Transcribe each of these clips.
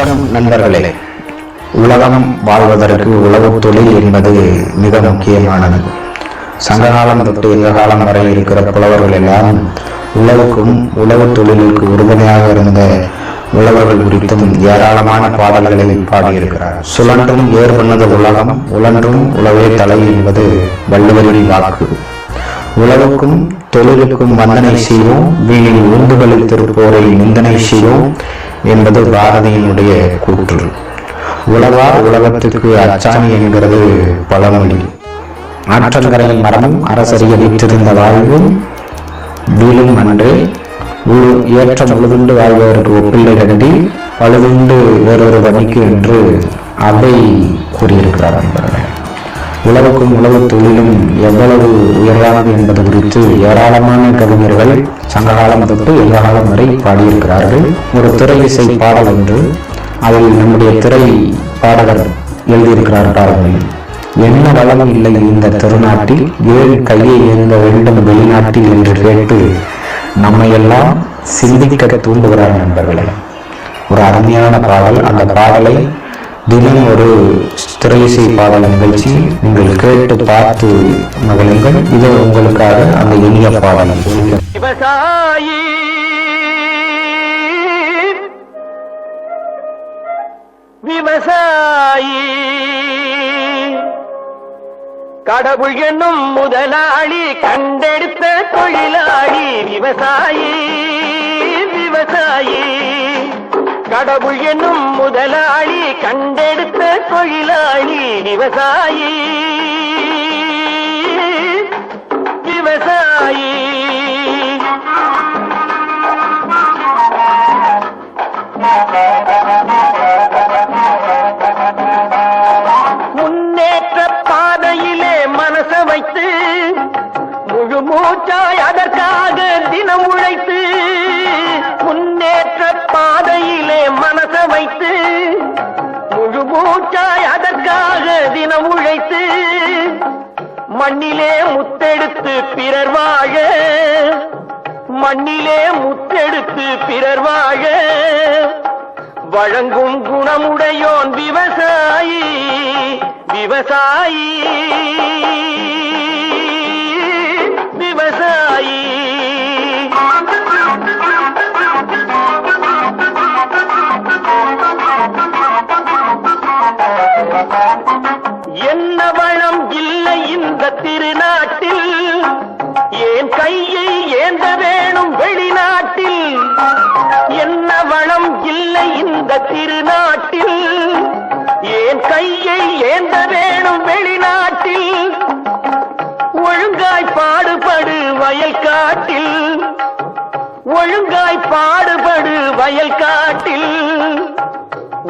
வணக்கம் நண்பர்களே. உலகம் வாழ்வதற்கு உழவு தொழில் என்பது மிக முக்கியமானது. சங்ககாலம் தொட்டு இந்த காலம் வரை இருக்கிற புலவர்கள் எல்லாம் உழவுக்கும் உழவு தொழிலுக்கு உறுதுணையாக இருந்த உழவர்கள் குறித்தும் ஏராளமான பாடல்களை பாடியிருக்கிறார். சுழன்றும் ஏற்பண்ணது உலகம், உழன்றும் உழவே தலை என்பது வள்ளுவரின் வாக்கு. உழவுக்கும் தொழிலுக்கும் வந்தனை செய்வோம், வீணில் உந்துகளில் திருப்போரை நிந்தனை செய்வோம் என்பது பாரதியினுடைய கூற்று. உழவார் உலகத்துக்கு அச்சாணி என்கிறது பழமொழி. ஆற்றங்கரையின் மரமும் அரசறிய வீற்றிருந்த வாழ்வும் வீழும் அன்று ஏற்றம் உழுதுண்டு வாழ்வதற்கு ஒப்பிள்ளை கண்டி பழுதுண்டு வேறொரு வணிக்கு என்று அவை கூறியிருக்கிறார். உழவுக்கும் உழவு தொழிலும் எவ்வளவு உயர்வானது என்பது குறித்து ஏராளமான கவிஞர்கள் சங்ககாலம் தொட்டு எந்த காலம் வரை பாடியிருக்கிறார்கள். ஒரு திரை இசை பாடல் என்று அதில் நம்முடைய திரை பாடகர் எழுதியிருக்கிறார் பாடல்கள். என்ன வளம் இல்லை இந்த திருநாட்டில், ஏழு கையை ஏந்த வேண்டும் வெளிநாட்டில் என்று கேட்டு நம்மையெல்லாம் சிந்திக்க தூண்டுகிறார் நண்பர்களே. ஒரு அருமையான பாடல். அந்த பாடலை தினம் ஒரு திரையிசை பாடல் நிகழ்ச்சி நீங்கள் கேட்டு பார்த்து மகிழுங்கள். இது உங்களுக்காக அந்த இனிய பாடல். விவசாயி விவசாயி கடவுள் என்னும் முதலாளி கண்டெடுத்த தொழிலாளி விவசாயி விவசாயி கடவுள் என்னும் முதலாளி கண்டெடுத்த தொழிலாளி விவசாயி விவசாயி முன்னேற்ற பாதையிலே மனச வைத்து முழு மூச்சாய் அதற்காக தினம் உழைத்து, முன்னேற்ற பாதையிலே மனச வைத்து முழு மூச்சாய் அதற்காக தினம் உழைத்து, மண்ணிலே முத்தெடுத்து பிறர் வாழ, மண்ணிலே முத்தெடுத்து பிறர் வாழ வழங்கும் குணமுடையோன் விவசாயி விவசாயி விவசாயி. என்ன வளம் இல்லை இந்த திருநாட்டில், ஏன் கையை ஏந்த வேணும் வெளிநாட்டில். என்ன வளம் இல்லை இந்த திருநாட்டில், ஏன் கையை ஏந்த வேணும் வெளிநாட்டில். ஒழுங்காய் பாடுபடு வயல் காட்டில், ஒழுங்காய் பாடுபடு வயல் காட்டில்.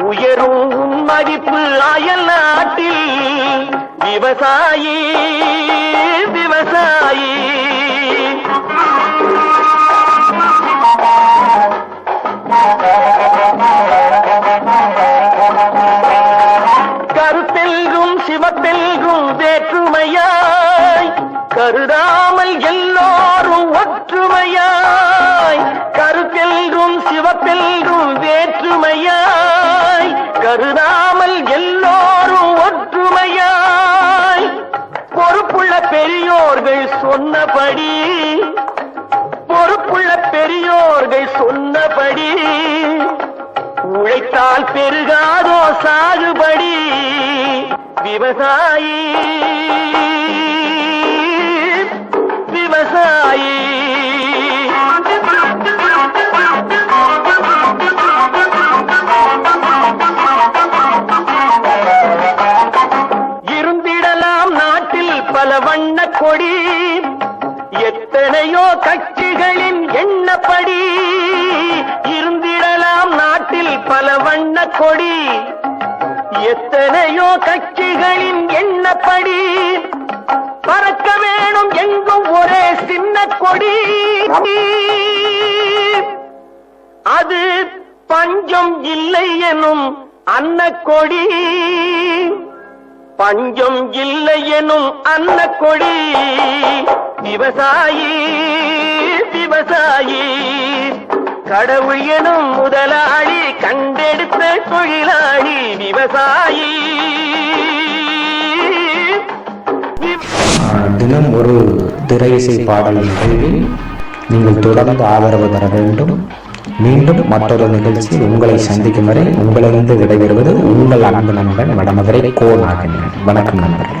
உயரும் மதிப்பு அயல் நாட்டில். விவசாயி விவசாயி கருத்தெல்கும் சிவத்தெல்கும் வேற்றுமையாய் கருதாமல் எல்லோரும் ஒற்றுமையாய். கருத்தெல்கும் சிவத்தெல்கும் வேற்றுமையாய் கருதாமல் எல்லோரும் ஒற்றுமையாய். பொறுப்புள்ள பெரியோர்கள் சொன்னபடி, பொறுப்புள்ள பெரியோர்கள் சொன்னபடி உழைத்தால் பெருகாதோ சாகுபடி. விவசாயி விவசாயி இருந்திடலாம் நாட்டில் பல வண்ண கொடி, எத்தனையோ கட்சிகளின் எண்ணப்படி. இருந்திடலாம் நாட்டில் பல வண்ண கொடி, எத்தனையோ கட்சிகளின் எண்ணப்படி. பறக்க வேணும் எங்கும் ஒரே சின்ன கொடி, அது பஞ்சம் இல்லை எனும் அன்னக்கொடி. பஞ்சம் இல்லை எனும் அன்னக்கொடி. விவசாயி விவசாயி கடவுள் எனும் முதலாளி கண்டெடுத்த தொழிலாளி விவசாயி. தினம் ஒரு திரை இசை பாடல் நிகழ்வில் நீங்கள் தொடர்ந்து ஆதரவு தர வேண்டும். மீண்டும் மற்றொரு நிகழ்ச்சியில் உங்களை சந்திக்கும் வரை உங்களிருந்து விடைபெறுவது உங்கள் அன்பு நண்பன் வடமதுரை கோ நாகன். வணக்கம் நண்பர்கள்.